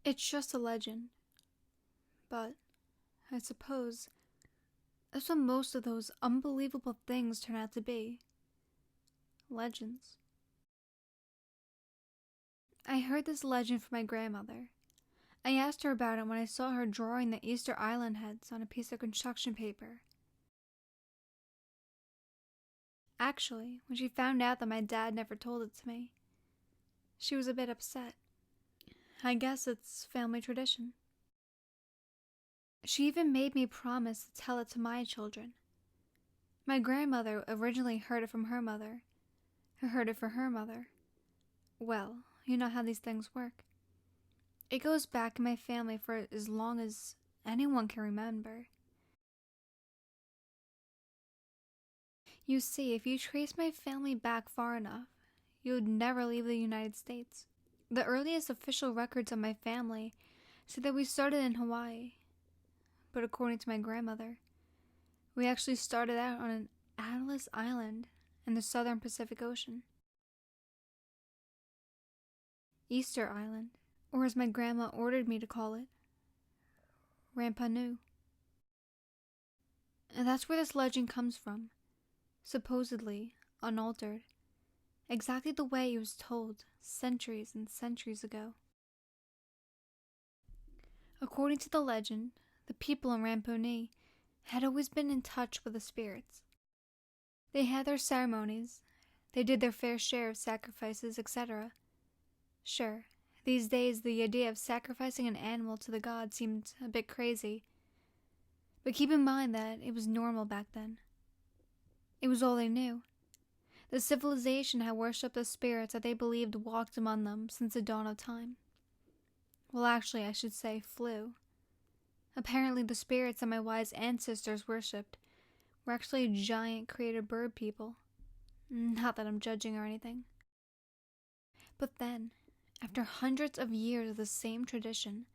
It's just a legend, but I suppose that's what most of those unbelievable things turn out to be. Legends. I heard this legend from my grandmother. I asked her about it when I saw her drawing the Easter Island heads on a piece of construction paper. Actually, when she found out that my dad never told it to me, she was a bit upset. I guess it's family tradition. She even made me promise to tell it to my children. My grandmother originally heard it from her mother, who heard it from her mother. Well, you know how these things work. It goes back in my family for as long as anyone can remember. You see, if you trace my family back far enough, you would never leave the United States. The earliest official records of my family say that we started in Hawaii. But according to my grandmother, we actually started out on an Atlas Island in the southern Pacific Ocean. Easter Island, or as my grandma ordered me to call it, Rapa Nui. And that's where this legend comes from, supposedly unaltered, exactly the way it was told centuries and centuries ago. According to the legend, the people in Rapa Nui had always been in touch with the spirits. They had their ceremonies, they did their fair share of sacrifices, etc. Sure, these days the idea of sacrificing an animal to the gods seemed a bit crazy, but keep in mind that it was normal back then. It was all they knew. The civilization had worshipped the spirits that they believed walked among them since the dawn of time. Well, actually, I should say flew. Apparently, the spirits that my wise ancestors worshipped were actually giant created bird people. Not that I'm judging or anything. But then, after hundreds of years of the same tradition,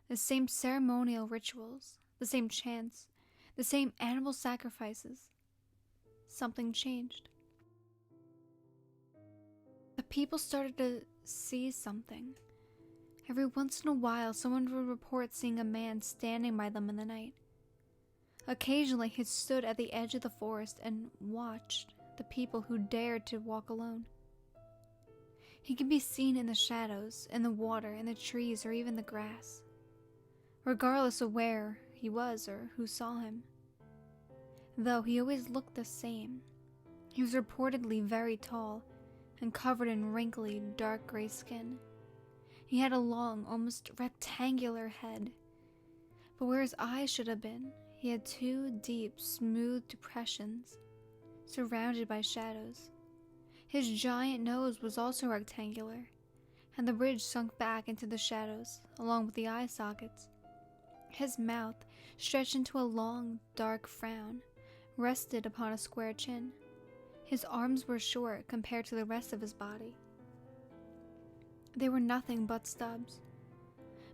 the same ceremonial rituals, the same chants, the same animal sacrifices, something changed. The people started to see something. Every once in a while, someone would report seeing a man standing by them in the night. Occasionally, he stood at the edge of the forest and watched the people who dared to walk alone. He could be seen in the shadows, in the water, in the trees, or even the grass, regardless of where he was or who saw him. Though he always looked the same. He was reportedly very tall and covered in wrinkly, dark gray skin. He had a long, almost rectangular head, but where his eyes should have been, he had two deep, smooth depressions, surrounded by shadows. His giant nose was also rectangular, and the bridge sunk back into the shadows, along with the eye sockets. His mouth, stretched into a long, dark frown, rested upon a square chin. His arms were short compared to the rest of his body. They were nothing but stubs,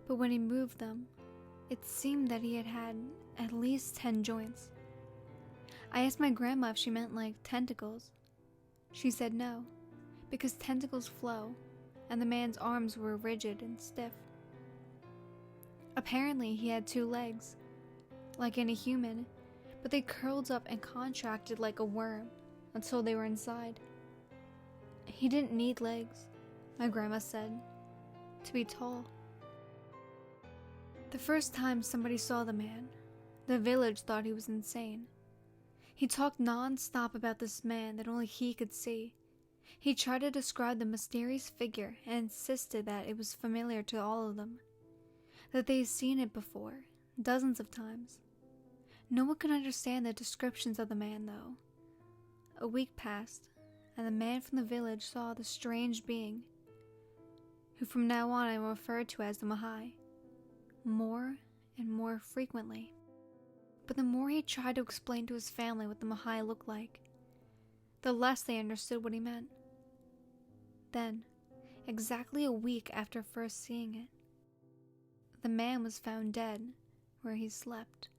but when he moved them, it seemed that he had at least 10 joints. I asked my grandma if she meant like tentacles. She said no, because tentacles flow, and the man's arms were rigid and stiff. Apparently, he had 2 legs, like any human, but they curled up and contracted like a worm until they were inside. He didn't need legs, my grandma said, to be tall. The first time somebody saw the man, the village thought he was insane. He talked non-stop about this man that only he could see. He tried to describe the mysterious figure and insisted that it was familiar to all of them, that they had seen it before, dozens of times. No one could understand the descriptions of the man, though. A week passed, and the man from the village saw the strange being, who from now on I referred to as the Mahai, more and more frequently. But the more he tried to explain to his family what the Mahai looked like, the less they understood what he meant. Then, exactly a week after first seeing it, the man was found dead where he slept.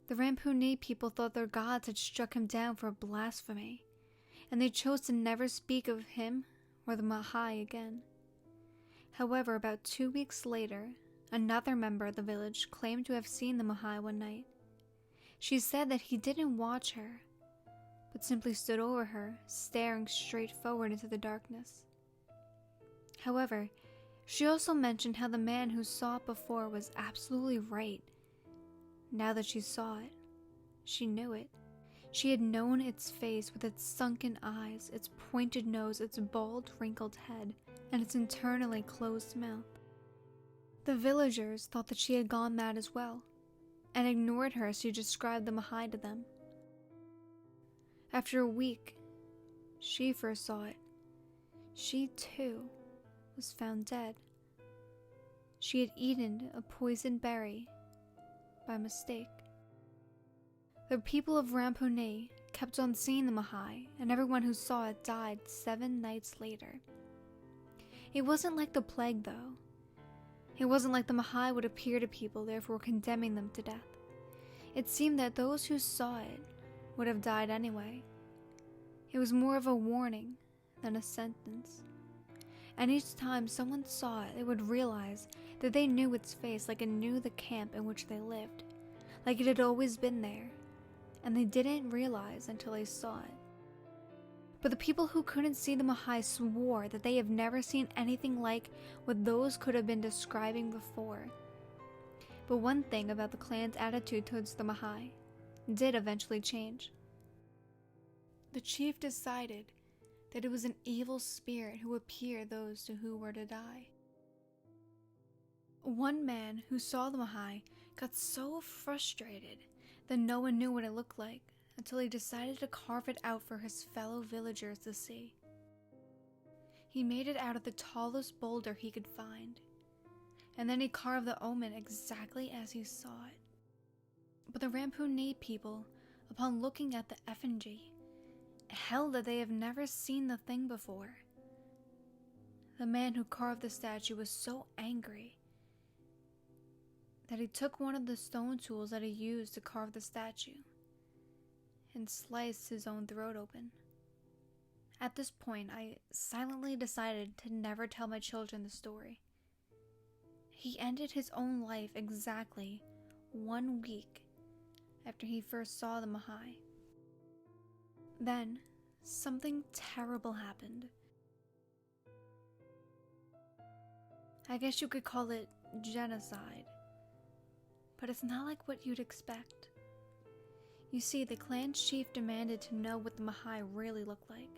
The Rapa Nui people thought their gods had struck him down for blasphemy, and they chose to never speak of him or the Mahai again. However, about 2 weeks later, another member of the village claimed to have seen the Mahai one night. She said that he didn't watch her, but simply stood over her, staring straight forward into the darkness. However, she also mentioned how the man who saw it before was absolutely right. Now that she saw it, she knew it. She had known its face with its sunken eyes, its pointed nose, its bald, wrinkled head, and its internally closed mouth. The villagers thought that she had gone mad as well, and ignored her as she described the Mahai to them. After a week, she first saw it. She, too, was found dead. She had eaten a poisoned berry by mistake. The people of Ramponee kept on seeing the Mahai, and everyone who saw it died 7 nights later. It wasn't like the plague, though. It wasn't like the Mahai would appear to people, therefore condemning them to death. It seemed that those who saw it would have died anyway. It was more of a warning than a sentence. And each time someone saw it, they would realize that they knew its face like it knew the camp in which they lived, like it had always been there, and they didn't realize until they saw it. But the people who couldn't see the Mahai swore that they have never seen anything like what those could have been describing before. But one thing about the clan's attitude towards the Mahai did eventually change. The chief decided that it was an evil spirit who appeared those to who were to die. One man who saw the Mahai got so frustrated that no one knew what it looked like until he decided to carve it out for his fellow villagers to see. He made it out of the tallest boulder he could find, and then he carved the omen exactly as he saw it. But the Ramponee people, upon looking at the effigy, held that they have never seen the thing before. The man who carved the statue was so angry that he took one of the stone tools that he used to carve the statue and sliced his own throat open. At this point, I silently decided to never tell my children the story. He ended his own life exactly 1 week after he first saw the Mahai. Then, something terrible happened. I guess you could call it genocide, but it's not like what you'd expect. You see, the clan's chief demanded to know what the Mahai really looked like.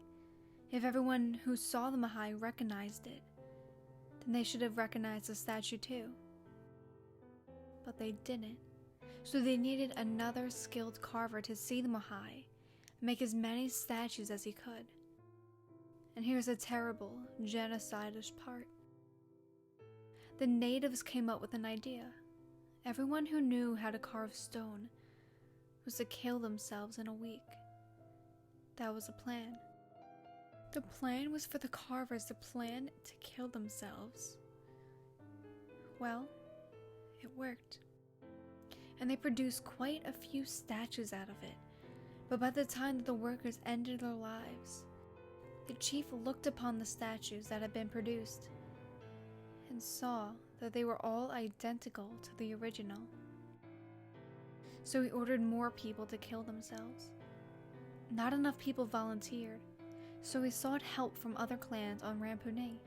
If everyone who saw the Mahai recognized it, then they should have recognized the statue too. But they didn't, so they needed another skilled carver to see the Mahai and make as many statues as he could. And here's the terrible, genocidist part. The natives came up with an idea. Everyone who knew how to carve stone was to kill themselves in a week. That was the plan. The plan was for the carvers to plan to kill themselves. Well, it worked. And they produced quite a few statues out of it. But by the time that the workers ended their lives, the chief looked upon the statues that had been produced and saw that they were all identical to the original. So he ordered more people to kill themselves. Not enough people volunteered, so he sought help from other clans on Ramponee.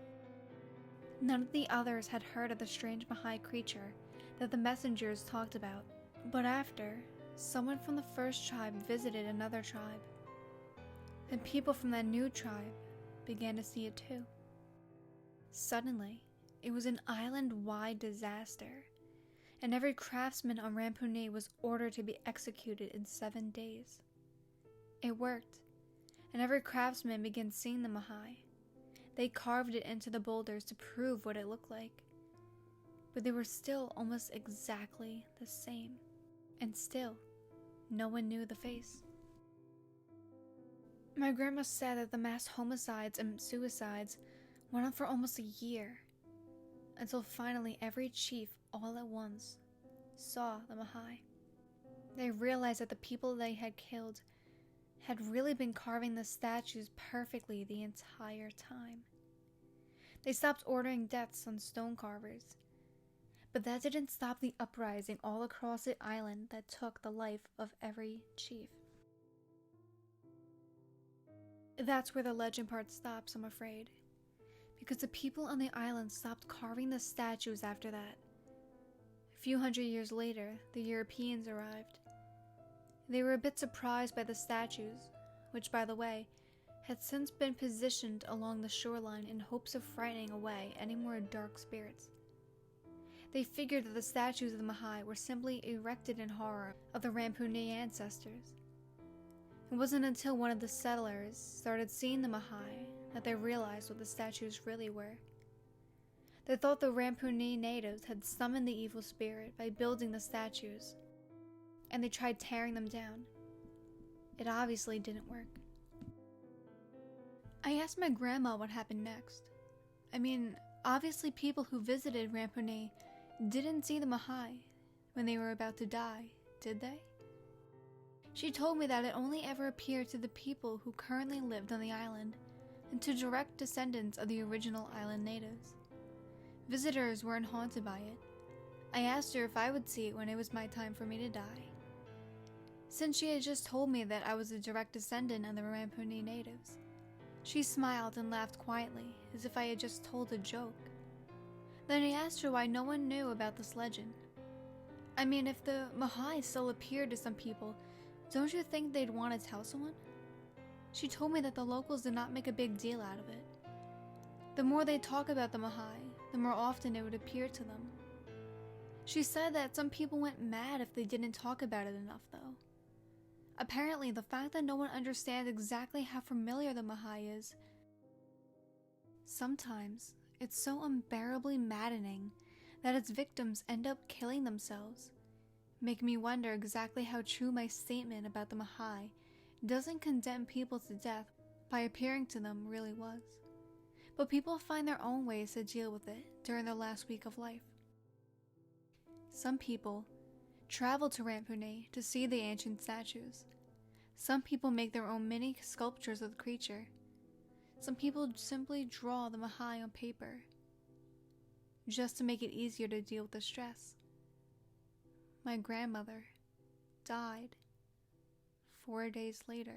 None of the others had heard of the strange Mahai creature that the messengers talked about, but after, someone from the first tribe visited another tribe. Then people from that new tribe began to see it too. Suddenly, it was an island-wide disaster, and every craftsman on Ramponee was ordered to be executed in 7 days. It worked, and every craftsman began seeing the Mahai. They carved it into the boulders to prove what it looked like, but they were still almost exactly the same, and still, no one knew the face. My grandma said that the mass homicides and suicides went on for almost a year, until finally every chief, all at once, saw the Mahai. They realized that the people they had killed had really been carving the statues perfectly the entire time. They stopped ordering deaths on stone carvers. But that didn't stop the uprising all across the island that took the life of every chief. That's where the legend part stops, I'm afraid. Because the people on the island stopped carving the statues after that. A few hundred years later, the Europeans arrived. They were a bit surprised by the statues, which, by the way, had since been positioned along the shoreline in hopes of frightening away any more dark spirits. They figured that the statues of the Mahai were simply erected in horror of the Rampuni ancestors. It wasn't until one of the settlers started seeing the Mahai that they realized what the statues really were. They thought the Rampuni natives had summoned the evil spirit by building the statues, and they tried tearing them down. It obviously didn't work. I asked my grandma what happened next. I mean, obviously people who visited Rampuni didn't see the Mahai when they were about to die, did they? She told me that it only ever appeared to the people who currently lived on the island and to direct descendants of the original island natives. Visitors weren't haunted by it. I asked her if I would see it when it was my time for me to die. Since she had just told me that I was a direct descendant of the Rampuni natives, she smiled and laughed quietly, as if I had just told a joke. Then I asked her why no one knew about this legend. I mean, if the Mahai still appeared to some people, don't you think they'd want to tell someone? She told me that the locals did not make a big deal out of it. The more they talk about the Mahai, the more often it would appear to them. She said that some people went mad if they didn't talk about it enough, though. Apparently, the fact that no one understands exactly how familiar the Mahai is, sometimes it's so unbearably maddening that its victims end up killing themselves, make me wonder exactly how true my statement about the Mahai doesn't condemn people to death by appearing to them really was. But people find their own ways to deal with it during their last week of life. Some people travel to Rampuni to see the ancient statues. Some people make their own mini sculptures of the creature. Some people simply draw the Mahai on paper, just to make it easier to deal with the stress. My grandmother died 4 days later.